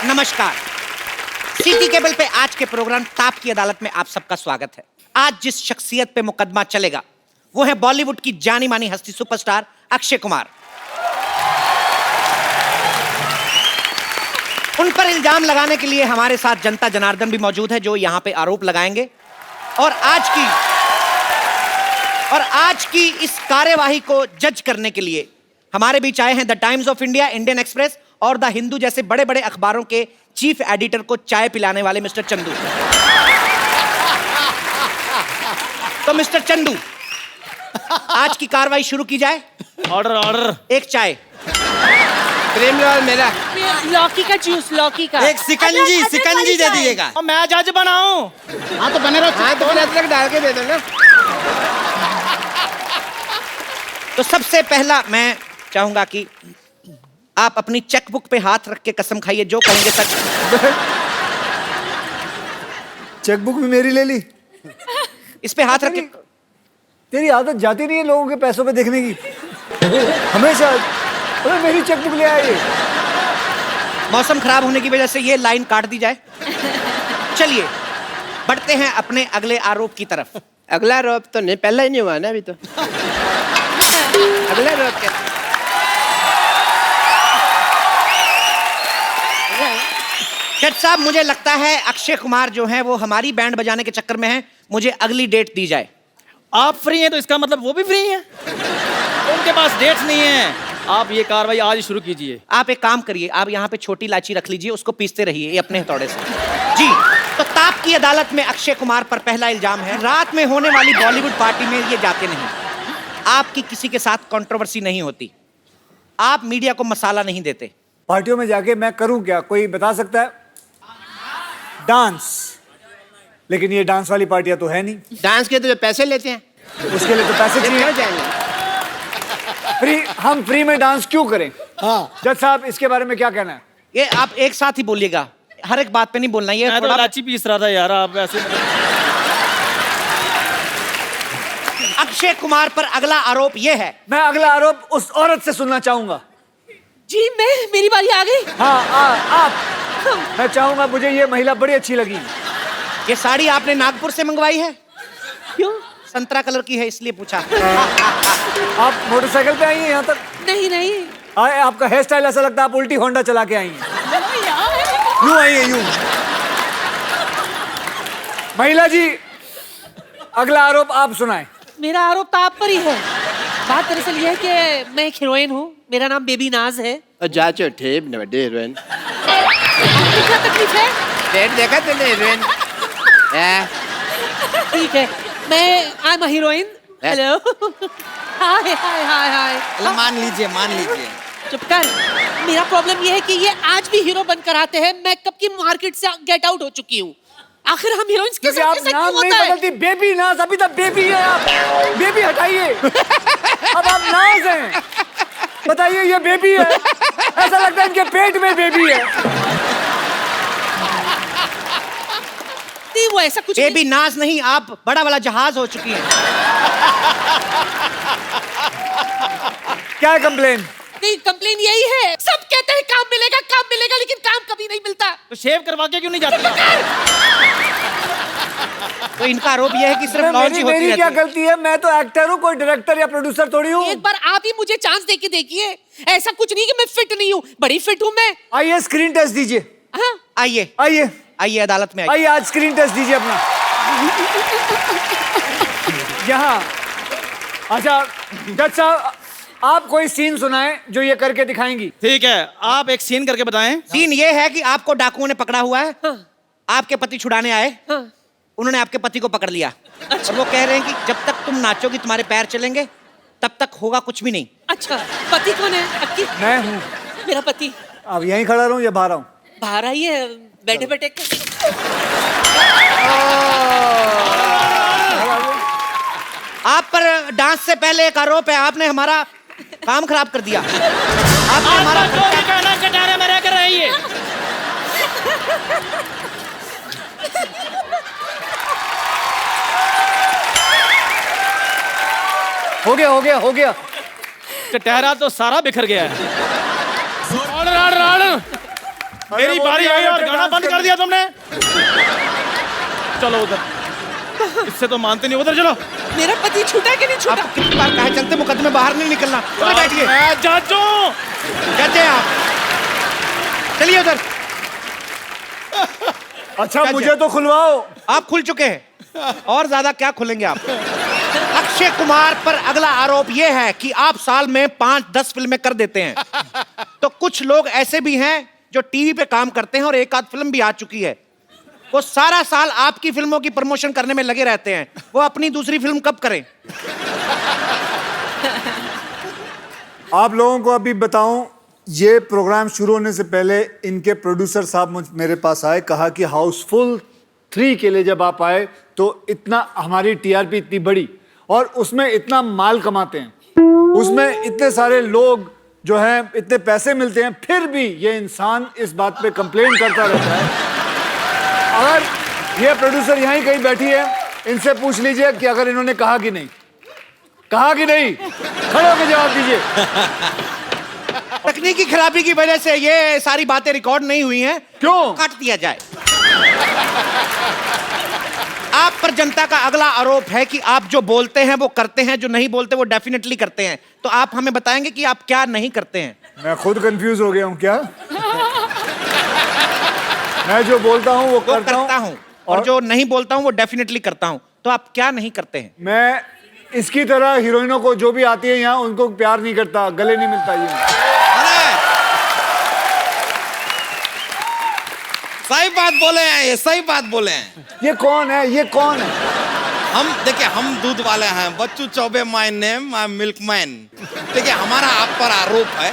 नमस्कार। City cable पे आज के प्रोग्राम ताप की अदालत में आप सबका स्वागत है। आज जिस शख्सियत पे मुकदमा चलेगा वो है बॉलीवुड की जानी मानी हस्ती सुपरस्टार अक्षय कुमार। उन पर इल्जाम लगाने के लिए हमारे साथ जनता जनार्दन भी मौजूद है जो यहाँ पे आरोप लगाएंगे और आज की इस कार्यवाही को जज करने के लिए हमारे बीच आए हैं the times of India, Indian express और द हिंदू जैसे बड़े बड़े अखबारों के चीफ एडिटर को चाय पिलाने वाले मिस्टर चंदू। तो मिस्टर चंदू, आज की कार्रवाई शुरू की जाए। Order order. एक चाय, प्रेम लाल मेरा, लौकी का जूस, लौकी का। एक सिकंजी दे दीजिएगा। और मैं जज बनाऊं? हाँ तो बने रहो। हाँ तो फिर अदरक डाल के दे दो ना। तो सबसे पहला मैं चाहूंगा कि आप अपनी चेकबुक पे हाथ रख के कसम खाइए, जो कहेंगे सच। चेकबुक भी मेरी ले ली। इस पे हाथ रख के। तेरी आदत जाती नहीं है लोगों के पैसों पे देखने की हमेशा। अरे मेरी चेकबुक ले आए। मौसम खराब होने की वजह से ये लाइन काट दी जाए। चलिए बढ़ते हैं अपने अगले आरोप की तरफ। अगला आरोप तो नहीं, पहला ही नहीं हुआ ना अभी तो। अगला आरोप क्या? जज साहब, मुझे लगता है अक्षय कुमार जो है वो हमारी बैंड बजाने के चक्कर में है। मुझे अगली डेट दी जाए। आप फ्री हैं तो इसका मतलब वो भी फ्री हैं। उनके पास डेट्स नहीं है। आप ये कार्रवाई आज ही शुरू कीजिए। आप एक काम करिए, आप यहाँ पे छोटी इलायची रख लीजिए, उसको पीसते रहिए ये अपने हथौड़े से। जी, तो ताप की अदालत में अक्षय कुमार पर पहला इल्जाम है रात में होने वाली बॉलीवुड पार्टी में ये जाते नहीं। आपकी किसी के साथ कंट्रोवर्सी नहीं होती, आप मीडिया को मसाला नहीं देते। पार्टियों में जाके मैं करूं क्या, कोई बता सकता है? डांस। लेकिन ये डांस वाली पार्टियां तो है नहीं। डांस के तो जो पैसे लेते हैं उसके लिए तो पैसे फिर चाहिए। क्यों जाएंगे? हम फ्री में डांस क्यों करें? हाँ जज साहब, इसके बारे में क्या कहना है? ये आप एक साथ ही बोलिएगा, हर एक बात पे नहीं बोलना। ये मैं तो इलायची पीस रहा था यार, आप ऐसे। अक्षय कुमार पर अगला आरोप ये है। मैं अगला आरोप उस औरत से सुनना चाहूंगा। जी मेरी बारी आ गई। हाँ आप। मैं चाहूंगा, मुझे ये महिला बड़ी अच्छी लगी। ये साड़ी आपने नागपुर से मंगवाई है? क्यों? संतरा कलर की है इसलिए पूछा। आप मोटरसाइकिल पे आई हैं यहाँ तक? नहीं। आपका हेयर स्टाइल ऐसा लगता है आप उल्टी होंडा चला के आई हैं। यूं आई है यूं। महिला जी, अगला आरोप आप सुनाएं। मेरा आरोप तो आप पर ही है। बात दरअसल ये है कि मैं एक हीरोइन हूँ, मेरा नाम बेबी नाज है। और जाचो ठेप न बड़े हीरोइन। आपको क्या तकलीफ है? डेट देखा तुमने हीरोइन? ठीक है, मैं I am a heroine. Hello. Hi. मान लीजिए। चुप कर। मेरा प्रॉब्लम ये है कि ये आज भी हीरो बनकर आते हैं। मैं कब की मार्केट से गेट आउट हो चुकी हूँ। आखिर हम हीरोइंस के साथ आप ऐसा नाम क्यों नहीं होता है? बदलती। बेबी नाज, अभी तक बेबी है आप। बेबी हटाइए। अब आप नाज हैं। बताइए, ये बेबी है। ऐसा लगता है इनके पेट में बेबी है। नहीं, वो ऐसा कुछ बेबी नाज नहीं, आप बड़ा वाला जहाज हो चुकी हैं। क्या है कंप्लेन? नहीं, कंप्लेन यही है। सब कहते हैं काम मिलेगा, लेकिन काम कभी नहीं मिलता। तो शेव करवा के क्यों नहीं जाते? तो इनका आरोप यह है कि सिर्फ लॉन्च ही होती मेरी क्या रहती है। गलती है? मैं तो एक्टर हूँ, कोई डायरेक्टर या प्रोड्यूसर थोड़ी हूँ। एक बार आप ही मुझे चांस दे के देखिए। ऐसा कुछ नहीं कि मैं फिट नहीं हूँ, बड़ी फिट हूँ मैं। आइए स्क्रीन टेस्ट दीजिए। हाँ? आइए अदालत में आइए आज स्क्रीन टेस्ट दीजिए अपना। यहाँ। अच्छा जज साहब, आप कोई सीन सुनाएं जो ये करके दिखाएंगी। ठीक है, आप एक सीन करके बताएं। सीन ये है कि आपको डाकुओं ने पकड़ा हुआ है। हाँ। आपके पति छुड़ाने आए। हाँ। उन्होंने आपके पति को पकड़ लिया। और वो कह रहे हैं कि जब तक तुम नाचोगी तुम्हारे पैर चलेंगे, तब तक होगा कुछ भी नहीं। अच्छा, पति कौन है आपकी? मैं हूँ। मेरा पति अब यहीं खड़ा रहूं या बाहर आऊं? बाहर आइए, बैठे। आप पर डांस से पहले एक आरोप है, आपने हमारा काम खराब कर दिया। आपने हमारा जो भी कहना कटारे में रहकर रहिए। हो गया। चटहरा तो सारा बिखर गया है। Order order order. मेरी वो बारी भी आई आए और थे गाना डांस बंद कर करने। दिया तुमने। चलो उधर, इससे तो मानते नहीं, उधर चलो। मेरा पति छूटा कि नहीं छूटा? आप कितनी बार कहा चलते मुकदमे बाहर नहीं निकलना। चलो बैठिए, मैं जाजू। कहते हैं आप, चलिए उधर। अच्छा क्या मुझे तो खुलवाओ। आप खुल चुके हैं, और ज्यादा क्या खुलेंगे आप। अक्षय कुमार पर अगला आरोप यह है कि आप साल में 5-10 फिल्में कर देते हैं। तो कुछ लोग ऐसे भी हैं जो टीवी पे काम करते हैं और एक आध फिल्म भी आ चुकी है, वो सारा साल आपकी फिल्मों की प्रमोशन करने में लगे रहते हैं। वो अपनी दूसरी फिल्म कब करें? आप लोगों को अभी बताऊं, ये प्रोग्राम शुरू होने से पहले इनके प्रोड्यूसर साहब मेरे पास आए, कहा कि हाउसफुल 3 के लिए जब आप आए तो इतना हमारी टीआरपी इतनी बड़ी और उसमें इतना माल कमाते हैं, उसमें इतने सारे लोग जो हैं, इतने पैसे मिलते हैं, फिर भी ये इंसान इस बात पे कंप्लेन करता रहता है। अगर ये प्रोड्यूसर यहीं कहीं बैठी है, इनसे पूछ लीजिए कि अगर इन्होंने कहा कि नहीं, कहा कि नहीं, खड़े होकर जवाब दीजिए। तकनीकी खराबी की वजह से ये सारी बातें रिकॉर्ड नहीं हुई हैं। क्यों? काट दिया जाए। आप पर जनता का अगला आरोप है कि आप जो बोलते हैं वो करते हैं, जो नहीं बोलते वो डेफिनेटली करते हैं। तो आप हमें बताएंगे कि आप क्या नहीं करते हैं। मैं खुद कंफ्यूज हो गया हूँ क्या? मैं जो बोलता हूँ वो वो करता करता हूँ हूं, और जो नहीं बोलता हूं वो डेफिनेटली करता हूं। तो आप क्या नहीं करते हैं? मैं इसकी तरह हीरोइनों को जो भी आती है यहाँ उनको प्यार नहीं करता, गले नहीं मिलता। ये सही बात बोले हैं, ये सही बात बोले हैं। ये कौन है? ये कौन है? हम देखिए, हम दूध वाले हैं। Bachchu Chaubey my name, I milkman. देखिए, हमारा आप पर आरोप है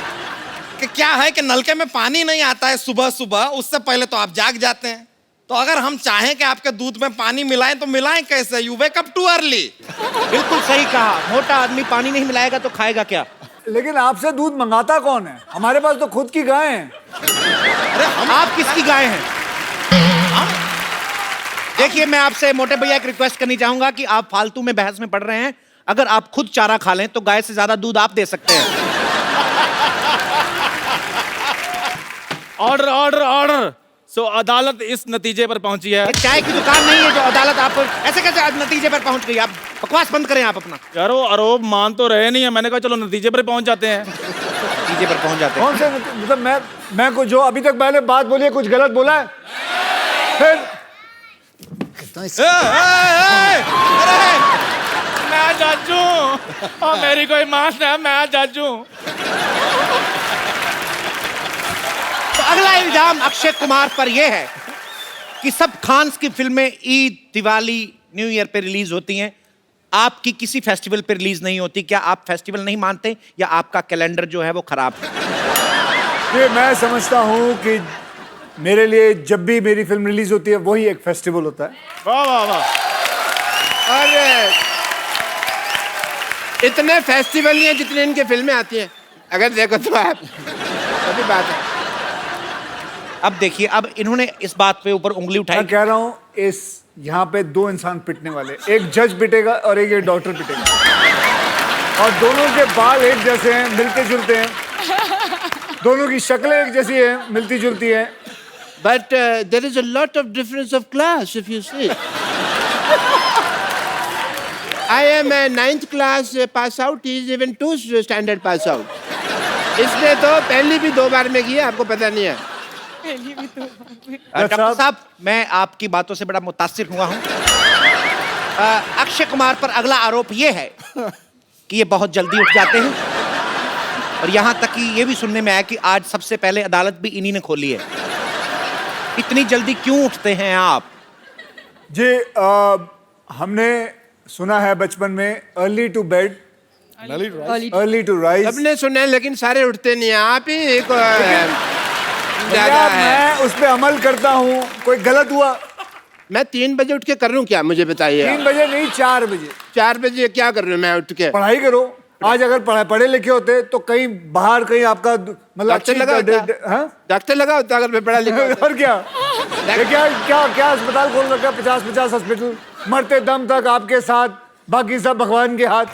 कि क्या है कि नलके में पानी नहीं आता है सुबह सुबह, उससे पहले तो आप जाग जाते हैं। तो अगर हम चाहें कि आपके दूध में पानी मिलाएं तो मिलाएं कैसे? You wake up too early. बिल्कुल सही कहा। मोटा आदमी पानी नहीं मिलाएगा तो खाएगा क्या? लेकिन आपसे दूध मंगाता कौन है? हमारे पास तो खुद की गाय है। अरे हम आप किसकी गाय हैं? देखिए, मैं आपसे मोटे भैया एक रिक्वेस्ट करनी चाहूंगा कि आप फालतू में बहस में पड़ रहे हैं। अगर आप खुद चारा खा लें तो गाय से ज्यादा दूध आप दे सकते हैं। Order order order. सो अदालत इस नतीजे पर पहुंची है। ये चाय की दुकान नहीं है जो अदालत आप ऐसे कैसे नतीजे पर पहुंच गई। आप बकवास बंद करें आप अपना। यार वो आरोप मान तो रहे नहीं है, मैंने कहा चलो नतीजे पर पहुंच जाते हैं। नतीजे पर पहुंच जाते हैं। कौन से मतलब मैं को जो अभी तक मैंने बात बोली है, कुछ गलत बोला है? फिर मैं जाजू, और मेरी कोई मान है, मैं जाजू। तो अगला इल्जाम अक्षय कुमार पर यह है कि सब खान्स की फिल्में ईद, दिवाली, न्यू ईयर पे रिलीज होती हैं, आपकी किसी फेस्टिवल पे रिलीज नहीं होती। क्या आप फेस्टिवल नहीं मानते या आपका कैलेंडर जो है वो खराब है? ये मैं समझता हूँ कि मेरे लिए जब भी मेरी फिल्म रिलीज होती है वही एक फेस्टिवल होता है। वाह वाह वाह। और इतने फेस्टिवल नहीं है जितने इनकी फिल्में आती हैं। अगर देखो तो आप, अभी बात है। अब देखिए, अब इन्होंने इस बात पे ऊपर उंगली उठाई। मैं कह रहा हूँ इस यहाँ पे 2 इंसान पिटने वाले, एक जज पिटेगा और एक ये डॉक्टर पिटेगा, और दोनों के बाल एक जैसे हैं, मिलते जुलते हैं, दोनों की शक्लें एक जैसी हैं, मिलती जुलती हैं। But there is a lot of difference of class if you see. I am a 9th class pass out. He is even 2 standard pass out. इसने तो पहली भी 2 बार में की है, आपको पता नहीं है। डॉक्टर साहब, मैं आपकी बातों से बड़ा मुतासिर हुआ हूं। अक्षय कुमार पर अगला आरोप यह है कि ये बहुत जल्दी उठ जाते हैं, और यहां तक कि ये भी सुनने में आया कि आज सबसे पहले अदालत भी इन्हीं ने खोली है। इतनी जल्दी क्यों उठते हैं आप? जी हमने सुना है बचपन में early to bed early to rise. सबने सुना है लेकिन सारे उठते नहीं हैं। आप ही एक ज्यादा है। मैं उस पर अमल करता हूँ। कोई गलत हुआ? मैं 3 बजे उठ के कर रहा हूँ क्या, मुझे बताइए। 3 बजे नहीं, 4 बजे। 4 बजे क्या कर रहा हूँ मैं उठ के? पढ़ाई करो। आज अगर पढ़े लिखे होते तो कहीं बाहर कहीं आपका मतलब डॉक्टर लगा होता। हाँ? डॉक्टर लगा होता अगर मैं पढ़ा लिखा होता। और क्या ये क्या अस्पताल खोल रखा है? 50-50 हॉस्पिटल, मरते दम तक आपके साथ, बाकी सब भगवान के हाथ।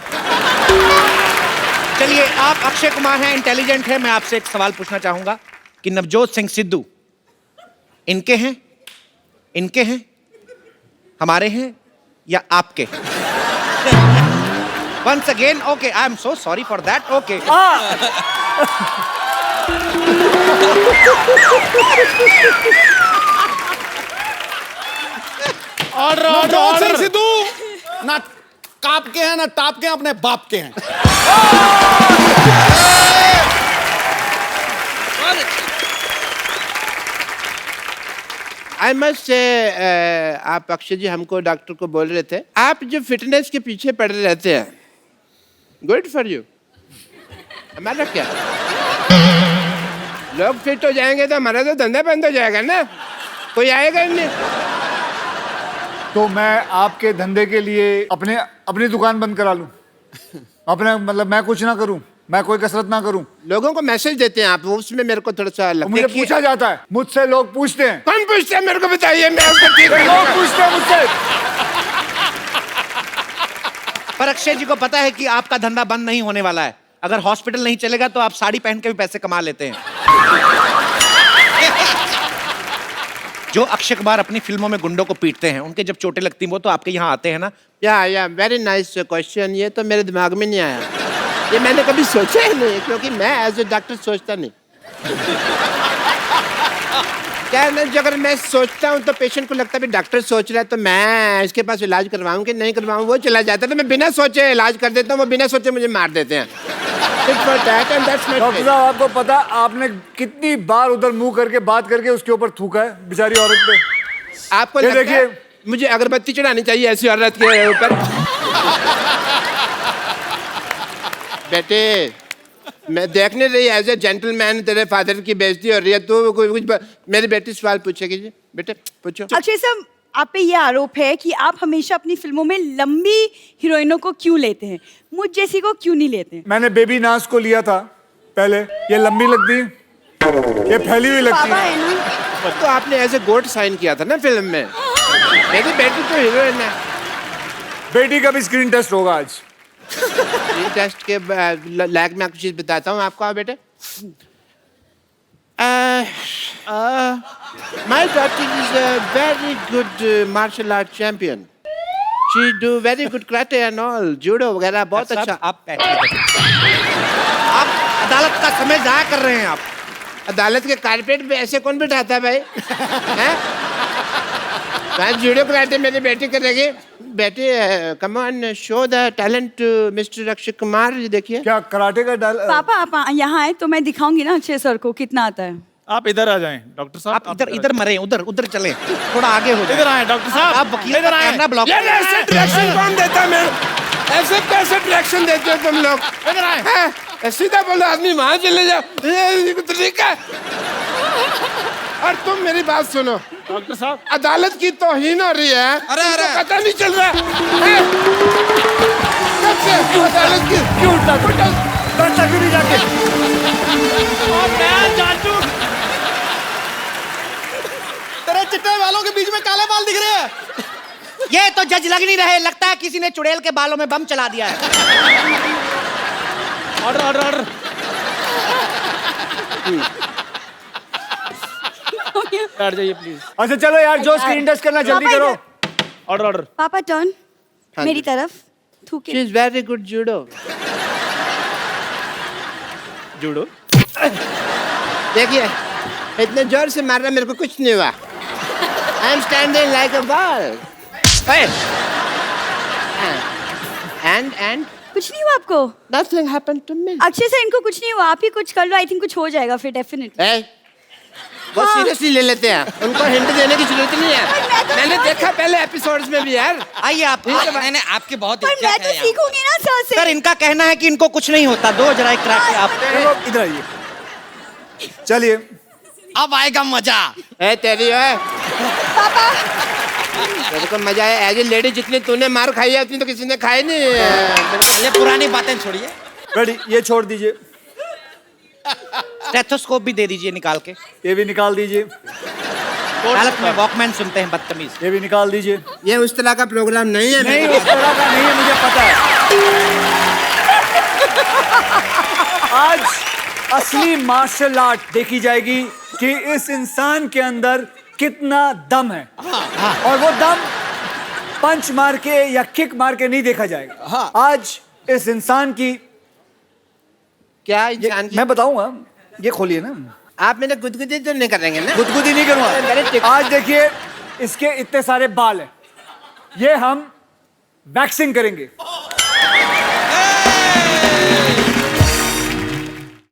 चलिए, आप अक्षय कुमार हैं, इंटेलिजेंट हैं। मैं आपसे एक सवाल पूछना चाहूंगा कि नवजोत सिंह सिद्धू इनके हैं, इनके हैं, हमारे हैं या आपके? Once again, okay, I am so sorry for that. Okay. Order No order nonsense, order Sidhu ना काप के हैं ना टाप के हैं, अपने बाप के हैं। आई मस्ट से आप अक्षय जी हमको डॉक्टर को बोल रहे थे, आप जो फिटनेस के पीछे पड़े रहते हैं, गुड फॉर यू। हमारा क्या, लोग फिट हो जाएंगे तो हमारा तो धंधा बंद हो जाएगा ना, कोई आएगा ही नहीं। तो मैं आपके धंधे के लिए अपनी दुकान बंद करा लूं? अपने मतलब मैं कुछ ना करूं, मैं कोई कसरत ना करूं? लोगों को मैसेज देते हैं आप, वो उसमें मेरे को थोड़ा सा लगता मुझे है कि- पूछा जाता है, मुझसे लोग पूछते हैं, कौन पूछते हैं मेरे को बताइए, मैं उसको ठीक लोग करूंगा। पूछते हैं मुझसे। पर अक्षय जी को पता है कि आपका धंधा बंद नहीं होने वाला है। अगर हॉस्पिटल नहीं चलेगा तो आप साड़ी पहन के भी पैसे कमा लेते हैं। जो अक्षय कुमार अपनी फिल्मों में गुंडों को पीटते हैं, उनके जब चोटें लगती हैं वो तो आपके यहाँ आते हैं ना? या वेरी नाइस क्वेश्चन, ये तो मेरे दिमाग में नहीं आया, ये मैंने कभी सोचा ही नहीं, क्योंकि मैं एज ए डॉक्टर सोचता नहीं। क्या है ना, जो अगर मैं सोचता हूँ तो पेशेंट को लगता है भी डॉक्टर सोच रहा है तो मैं इसके पास इलाज करवाऊँ कि नहीं करवाऊँ, वो चला जाता है, तो मैं बिना सोचे इलाज कर देता हूँ, वो बिना सोचे मुझे मार देते हैं। डॉक्टर साहब, आपको पता आपने कितनी बार उधर मुंह करके बात करके उसके ऊपर थूका है बेचारी औरत पे? आपको ये लगता है देखिए। मुझे अगरबत्ती चढ़ानी चाहिए ऐसी औरत के ऊपर? बेटे, मैं देखने रही एज ए जेंटलमैन तेरे फादर की बेइज्जती हो रही है, तो कुछ मेरी बेटी सवाल पूछेगी जी, बेटे पूछो। अक्षय सर, आप पे ये आरोप है कि आप हमेशा अपनी फिल्मों में लंबी हीरोइनों को क्यों लेते हैं, मुझ जैसी को क्यों नहीं लेते हैं? मैंने बेबी नाज को लिया था पहले, ये लंबी लगती, ये फैली हुई लगती पापा है। है ना, तो आपने एज ए गोट साइन किया था ना फिल्म में, मेरी बेटी तो हीरोइन है। बेटी का भी स्क्रीन टेस्ट होगा आज। स्क्रीन टेस्ट के लायक मैं कुछ चीज बताता हूँ आपको। बेटे, my daughter is a very good martial art champion. She do very good karate and all, judo वगैरह बहुत अच्छा। आप बैठिए। आप अदालत का समय जाया कर रहे हैं आप। अदालत के कारपेट पे ऐसे कौन बिठाता है भाई? हैं? मैं जुडो कराटे मेरी बेटी करेगी। बेटी, come on, show the talent mister Akshay Kumar. ये देखिए। क्या कराटे का डाल? पापा आप यहाँ आए तो मैं दिखाऊंगी ना अक्षय सर को कितना आता है। आप इधर आ जाएं डॉक्टर साहब, आप इधर मरे, उधर चले, थोड़ा आगे हो जाए। इधर आए डॉक्टर साहब, आप वकील इधर का आए, कैमरा ब्लॉक। यार ऐसे डायरेक्शन कौन देता है? मैं ऐसे कैसे डायरेक्शन देते हो तुम लोग? इधर आए। हैं? सीधा बोलो आदमी वहां चले जाओ, ये तरीका है। और तुम मेरी बात सुनो डॉक्टर साहब, अदालत की तौहीन हो रही है। अरे, अरे। तुमको पता नहीं चल रहा है? कब से अदालत की क्यों उठता क्यों नहीं जाके? और मैं जाटू, तेरे चिट्टे बालों के बीच में काले बाल दिख रहे हैं। ये तो जज लग नहीं रहे, लगता है किसी ने चुड़ैल के बालों में बम चला दिया है। Order order order. बैठ जाइए प्लीज। अच्छा चलो यार, जो स्क्रीन टेस्ट करना जल्दी पापा, करो। Order order. पापा टर्न हाँ मेरी जी। तरफ थूके। She is very good judo. Judo. देखिए, इतने जोर से मार रहा, मेरे को कुछ नहीं हुआ। I am standing like a ball. And कुछ नहीं हुआ आपको? Nothing happened to me. Akshay sir इनको कुछ नहीं हुआ, आप ही कुछ कर लो, आई थिंक कुछ हो जाएगा फिर डेफिनेटली। वो हाँ। सीरियसली ले लेते हैं, उनको हिंट देने की जरूरत नहीं पर मैं है। तो मैंने बहुत- देखा पहले एपिसोड्स में भी यार। आइए आप। नहीं नहीं, आपके बहुत पर मैं इज्जत तो है यहाँ। सीखूंगी ना सर से। सर इनका कहना है कि इनको कुछ नहीं होता। दो जरा एक कराटे आप। चलो इधर आइए, चलिए। अब आएगा मजा। है तेरी है तेरे को मजा आया? एज ए लेडी जितनी तूने मार खाई है उतनी तो किसी ने खाई नहीं। ये पुरानी बातें छोड़िए। रेडी, ये छोड़ दीजिए, स्टेथोस्कोप भी दे दीजिए निकाल के। ये भी निकाल दीजिए, अदालत में वॉकमैन सुनते हैं बदतमीज। ये भी निकाल दीजिए। ये उस तरह का प्रोग्राम नहीं है। नहीं, उस तरह का नहीं है, मुझे पता है। आज असली मार्शल आर्ट देखी जाएगी कि इस इंसान के अंदर कितना दम है और वो दम पंच मार के या किक मार के नहीं देखा जाएगा। आज इस इंसान की क्या इंसान की? मैं बताऊंगा, ये खोलिए ना। आप मेरे गुदगुदी तो नहीं करेंगे ना? गुदगुदी नहीं करूंगा। आज देखिए इसके इतने सारे बाल हैं, ये हम वैक्सिंग करेंगे।